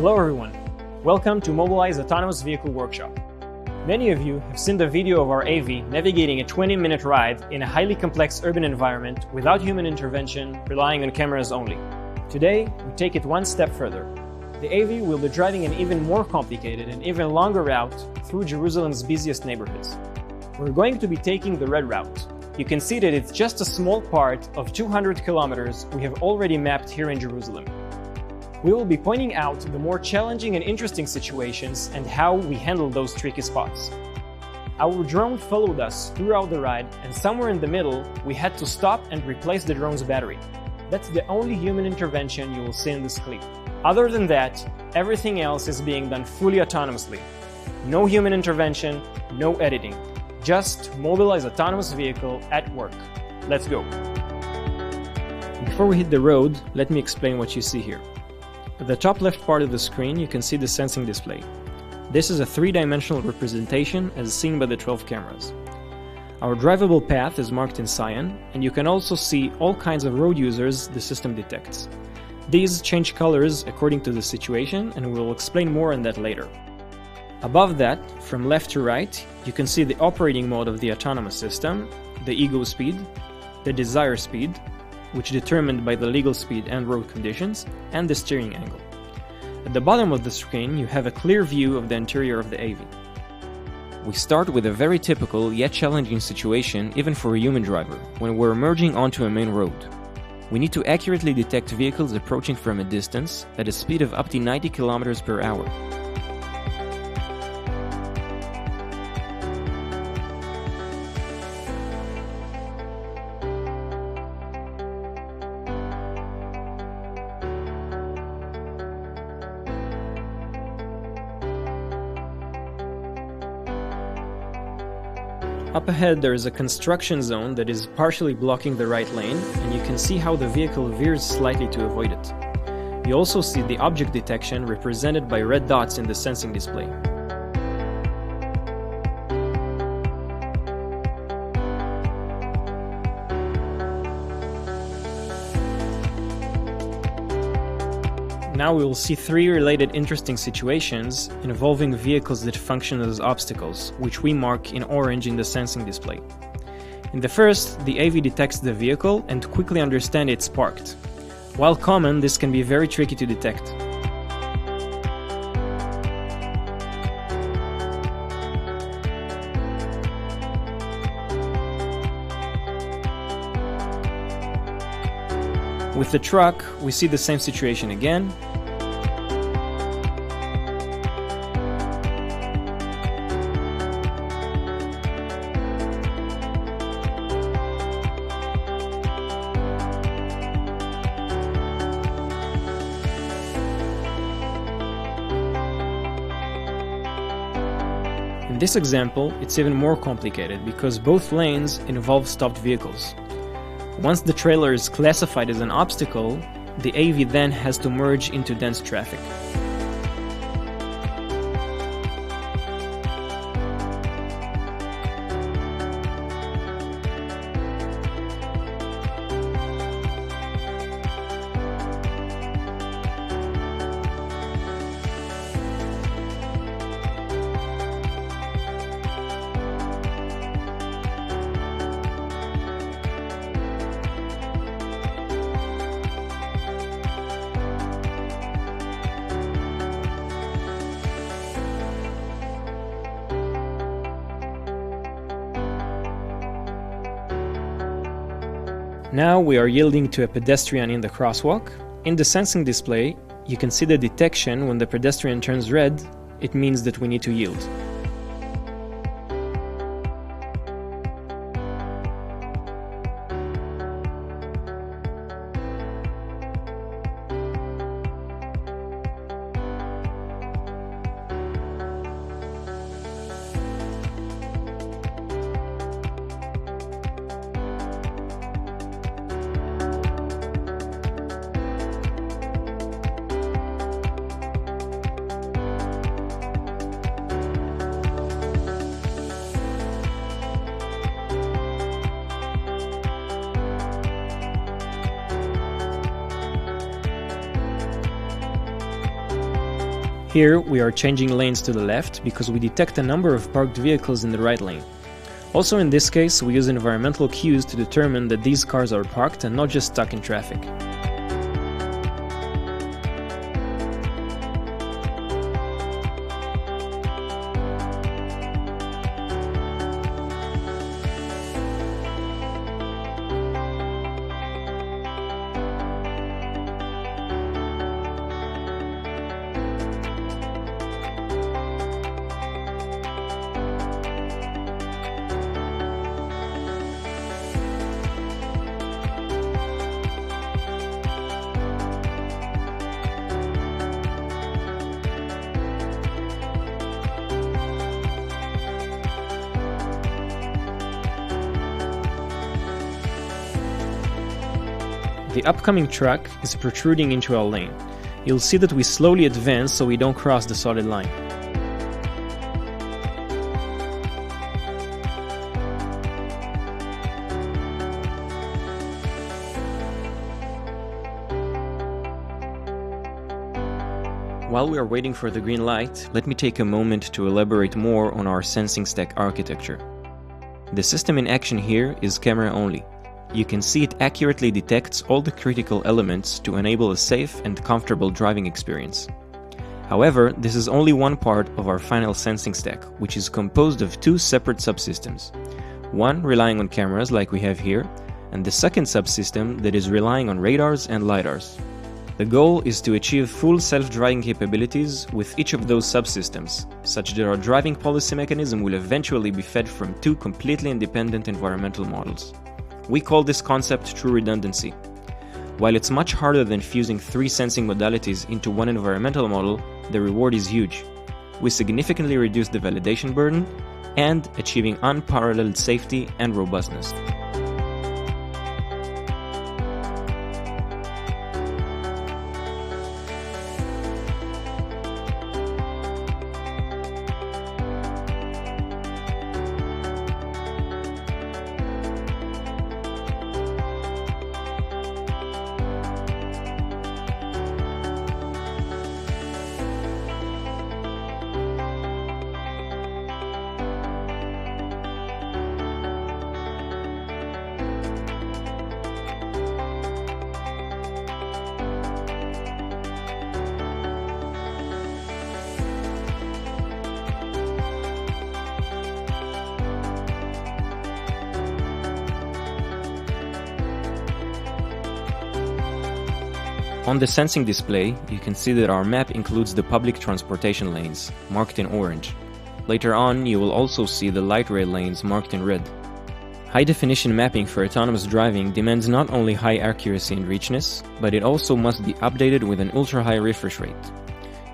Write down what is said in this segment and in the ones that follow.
Hello everyone, welcome to Mobileye's Autonomous Vehicle Workshop. Many of you have seen the video of our AV navigating a 20-minute ride in a highly complex urban environment without human intervention, relying on cameras only. Today, we take it one step further. The AV will be driving an even more complicated and even longer route through Jerusalem's busiest neighborhoods. We're going to be taking the red route. You can see that it's just a small part of 200 kilometers we have already mapped here in Jerusalem. We will be pointing out the more challenging and interesting situations and how we handle those tricky spots. Our drone followed us throughout the ride, and somewhere in the middle, we had to stop and replace the drone's battery. That's the only human intervention you will see in this clip. Other than that, everything else is being done fully autonomously. No human intervention, no editing. Just Mobileye's autonomous vehicle at work. Let's go. Before we hit the road, let me explain what you see here. At the top left part of the screen, you can see the sensing display. This is a three-dimensional representation as seen by the 12 cameras. Our drivable path is marked in cyan, and you can also see all kinds of road users the system detects. These change colors according to the situation, and we'll explain more on that later. Above that, from left to right, you can see the operating mode of the autonomous system, the ego speed, the desire speed, which is determined by the legal speed and road conditions, and the steering angle. At the bottom of the screen, you have a clear view of the interior of the AV. We start with a very typical yet challenging situation even for a human driver, when we're merging onto a main road. We need to accurately detect vehicles approaching from a distance at a speed of up to 90 km per hour. Up ahead there is a construction zone that is partially blocking the right lane, and you can see how the vehicle veers slightly to avoid it. You also see the object detection represented by red dots in the sensing display. Now we will see three related interesting situations involving vehicles that function as obstacles, which we mark in orange in the sensing display. In the first, the AV detects the vehicle and quickly understands it's parked. While common, this can be very tricky to detect. With the truck, we see the same situation again. In this example, it's even more complicated because both lanes involve stopped vehicles. Once the trailer is classified as an obstacle, the AV then has to merge into dense traffic. Now we are yielding to a pedestrian in the crosswalk. In the sensing display, you can see the detection when the pedestrian turns red. It means that we need to yield. Here we are changing lanes to the left because we detect a number of parked vehicles in the right lane. Also in this case, we use environmental cues to determine that these cars are parked and not just stuck in traffic. The upcoming truck is protruding into our lane. You'll see that we slowly advance so we don't cross the solid line. While we are waiting for the green light, let me take a moment to elaborate more on our sensing stack architecture. The system in action here is camera only. You can see it accurately detects all the critical elements to enable a safe and comfortable driving experience. However, this is only one part of our final sensing stack, which is composed of two separate subsystems. One relying on cameras like we have here, and the second subsystem that is relying on radars and lidars. The goal is to achieve full self-driving capabilities with each of those subsystems, such that our driving policy mechanism will eventually be fed from two completely independent environmental models. We call this concept true redundancy. While it's much harder than fusing three sensing modalities into one environmental model, the reward is huge. We significantly reduce the validation burden and achieving unparalleled safety and robustness. On the sensing display, you can see that our map includes the public transportation lanes, marked in orange. Later on, you will also see the light rail lanes marked in red. High-definition mapping for autonomous driving demands not only high accuracy and richness, but it also must be updated with an ultra-high refresh rate.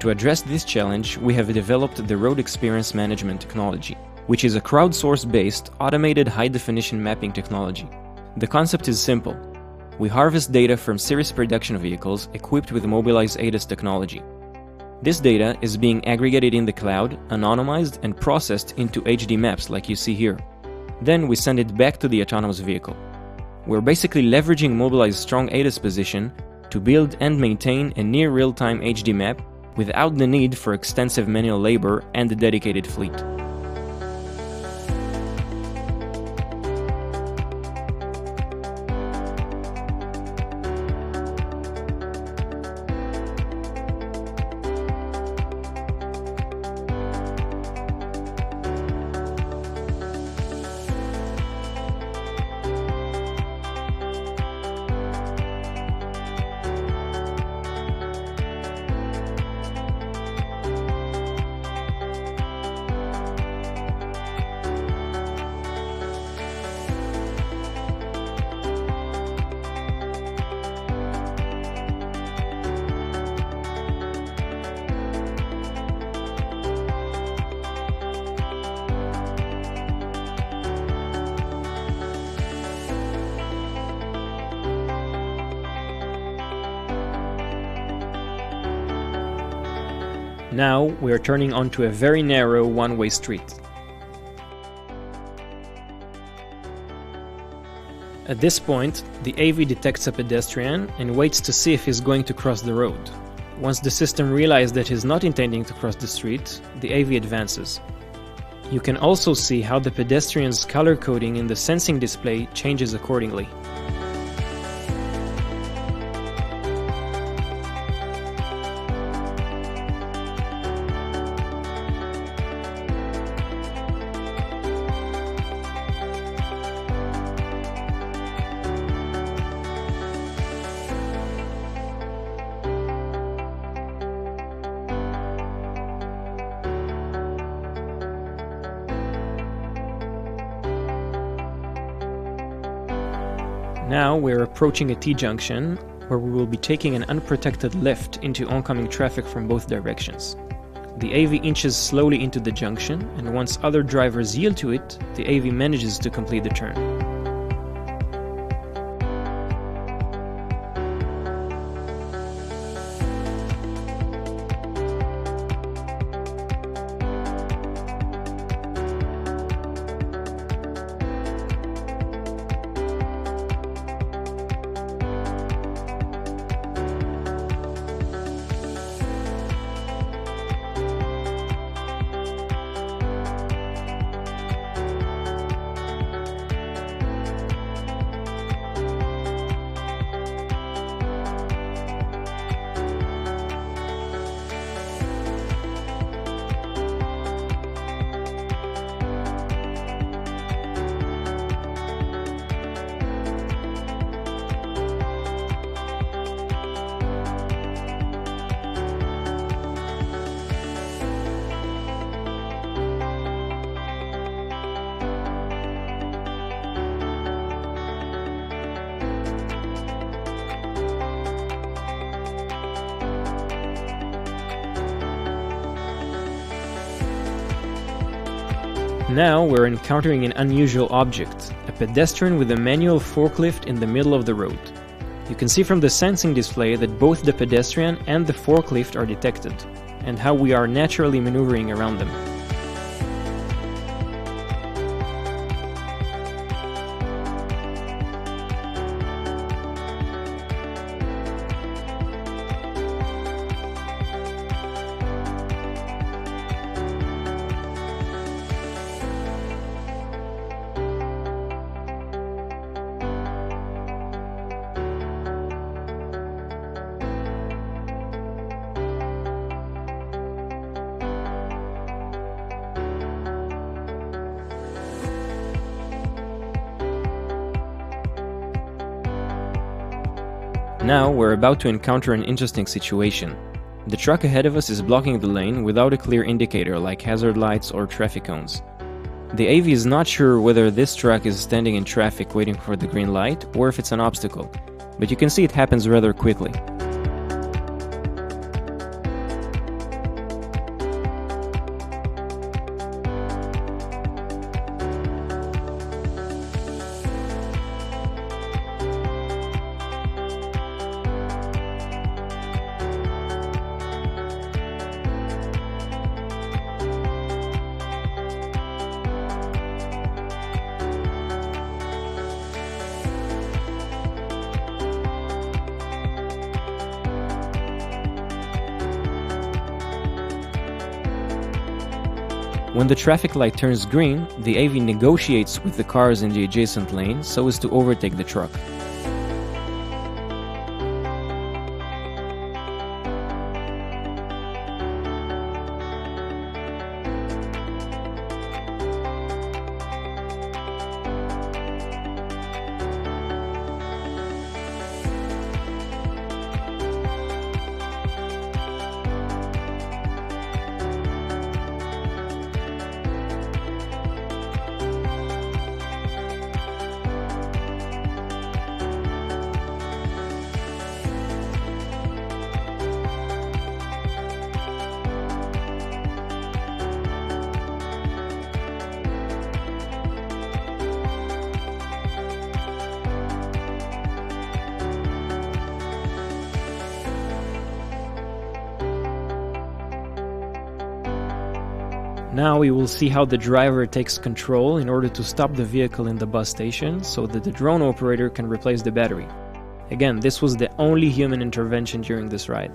To address this challenge, we have developed the Road Experience Management technology, which is a crowdsource-based, automated high-definition mapping technology. The concept is simple. We harvest data from series production vehicles equipped with Mobileye's ADAS technology. This data is being aggregated in the cloud, anonymized, and processed into HD maps like you see here. Then we send it back to the autonomous vehicle. We're basically leveraging Mobileye's strong ADAS position to build and maintain a near real-time HD map without the need for extensive manual labor and a dedicated fleet. Now we are turning onto a very narrow one-way street. At this point, the AV detects a pedestrian and waits to see if he's going to cross the road. once the system realizes that he's not intending to cross the street, the AV advances. You can also see how the pedestrian's color coding in the sensing display changes accordingly. Now we're approaching a T-junction, where we will be taking an unprotected left into oncoming traffic from both directions. The AV inches slowly into the junction, and once other drivers yield to it, the AV manages to complete the turn. Now we're encountering an unusual object, a pedestrian with a manual forklift in the middle of the road. You can see from the sensing display that both the pedestrian and the forklift are detected, and how we are naturally maneuvering around them. Now we're about to encounter an interesting situation. The truck ahead of us is blocking the lane without a clear indicator like hazard lights or traffic cones. The AV is not sure whether this truck is standing in traffic waiting for the green light or if it's an obstacle, but you can see it happens rather quickly. When the traffic light turns green, the AV negotiates with the cars in the adjacent lane so as to overtake the truck. Now we will see how the driver takes control in order to stop the vehicle in the bus station so that the drone operator can replace the battery. Again, this was the only human intervention during this ride.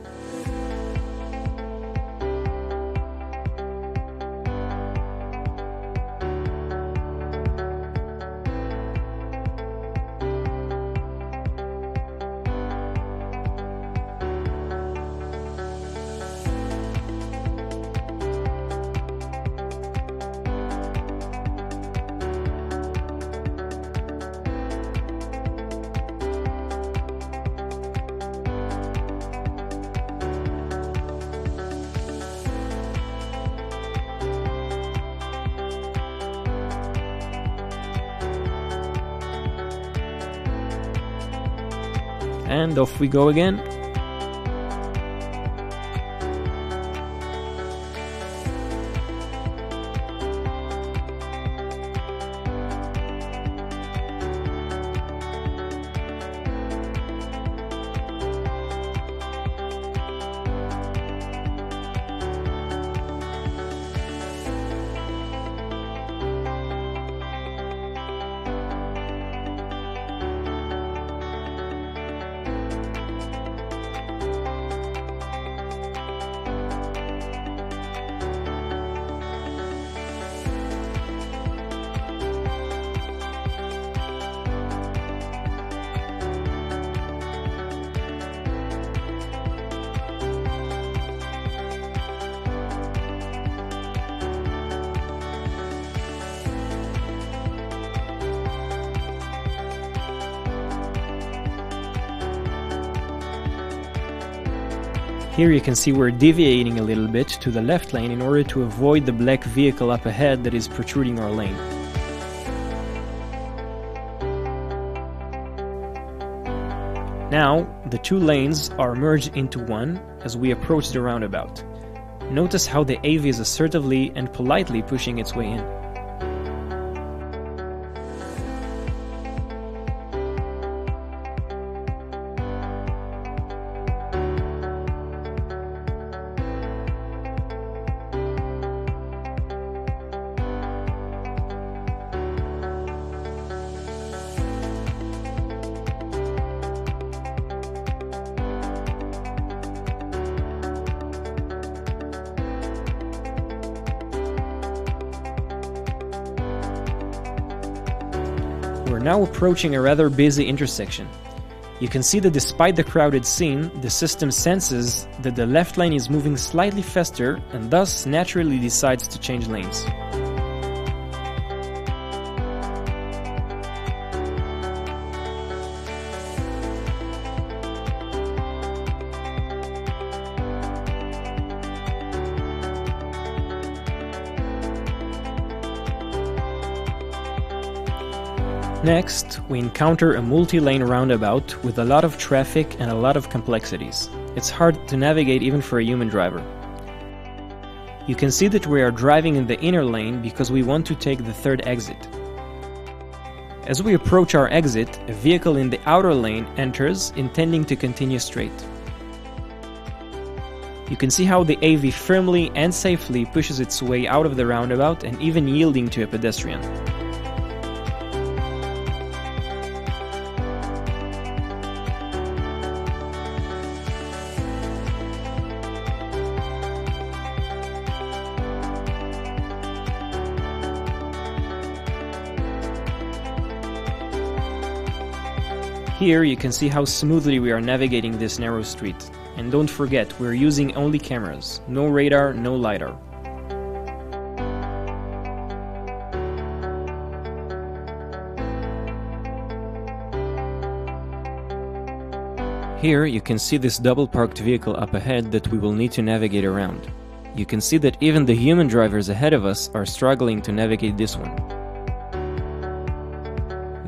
And off we go again. Here you can see we're deviating a little bit to the left lane in order to avoid the black vehicle up ahead that is protruding our lane. Now, the two lanes are merged into one as we approach the roundabout. Notice how the AV is assertively and politely pushing its way in. We're now approaching a rather busy intersection. You can see that despite the crowded scene, the system senses that the left lane is moving slightly faster and thus naturally decides to change lanes. Next, we encounter a multi-lane roundabout with a lot of traffic and a lot of complexities. It's hard to navigate even for a human driver. You can see that we are driving in the inner lane because we want to take the third exit. As we approach our exit, a vehicle in the outer lane enters, intending to continue straight. You can see how the AV firmly and safely pushes its way out of the roundabout and even yielding to a pedestrian. Here you can see how smoothly we are navigating this narrow street. And don't forget, we're using only cameras. No radar, no lidar. Here you can see this double parked vehicle up ahead that we will need to navigate around. You can see that even the human drivers ahead of us are struggling to navigate this one.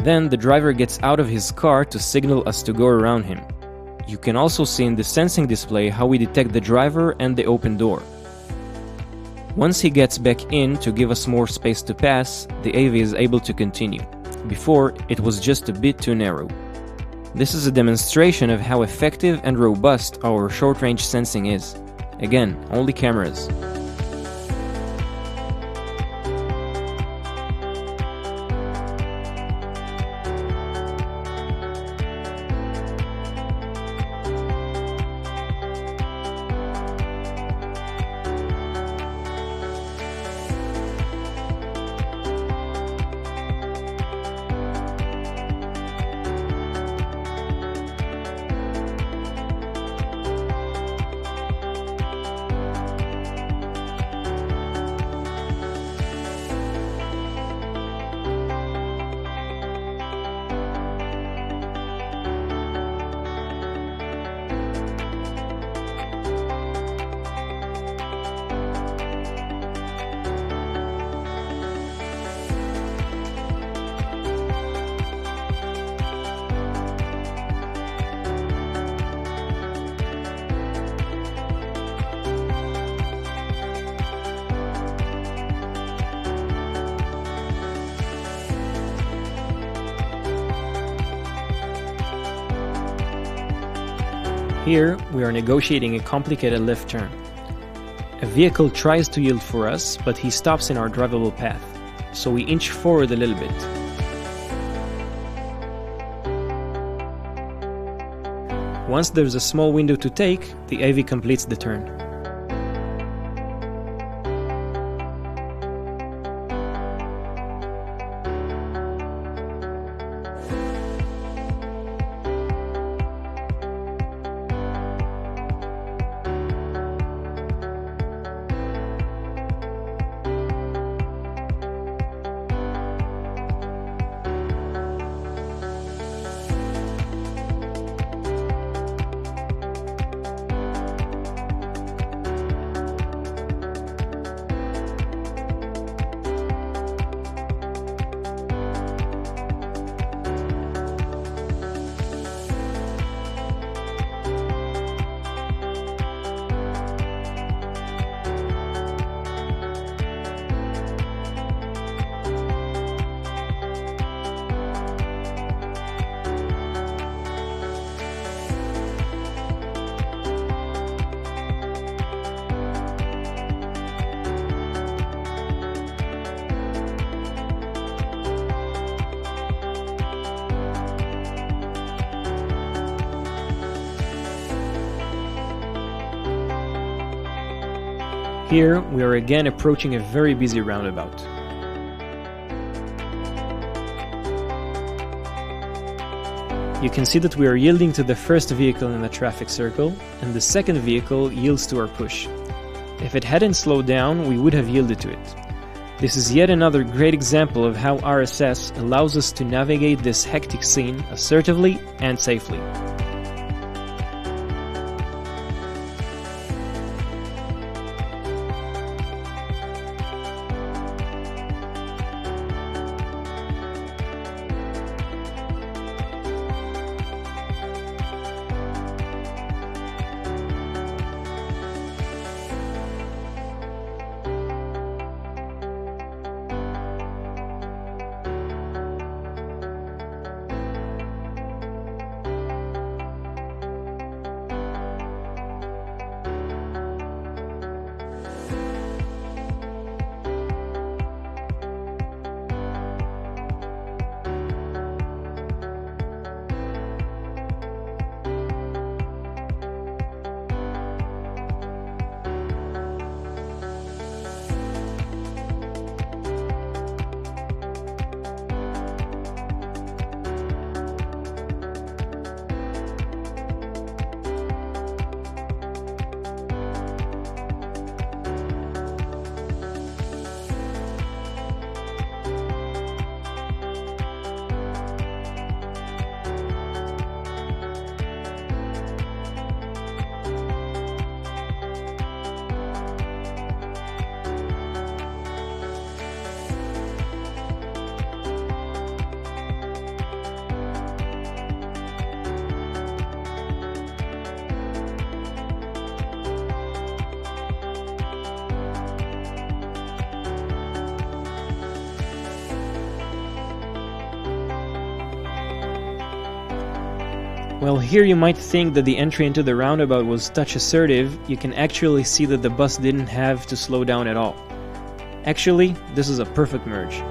Then the driver gets out of his car to signal us to go around him. You can also see in the sensing display how we detect the driver and the open door. Once he gets back in to give us more space to pass, the AV is able to continue. Before, it was just a bit too narrow. This is a demonstration of how effective and robust our short-range sensing is. Again, only cameras. Here, we are negotiating a complicated left turn. A vehicle tries to yield for us, but he stops in our drivable path, so we inch forward a little bit. Once there's a small window to take, the AV completes the turn. Here, we are again approaching a very busy roundabout. You can see that we are yielding to the first vehicle in the traffic circle, and the second vehicle yields to our push. If it hadn't slowed down, we would have yielded to it. This is yet another great example of how RSS allows us to navigate this hectic scene assertively and safely. Well, here you might think that the entry into the roundabout was touch assertive. You can actually see that the bus didn't have to slow down at all. Actually, this is a perfect merge.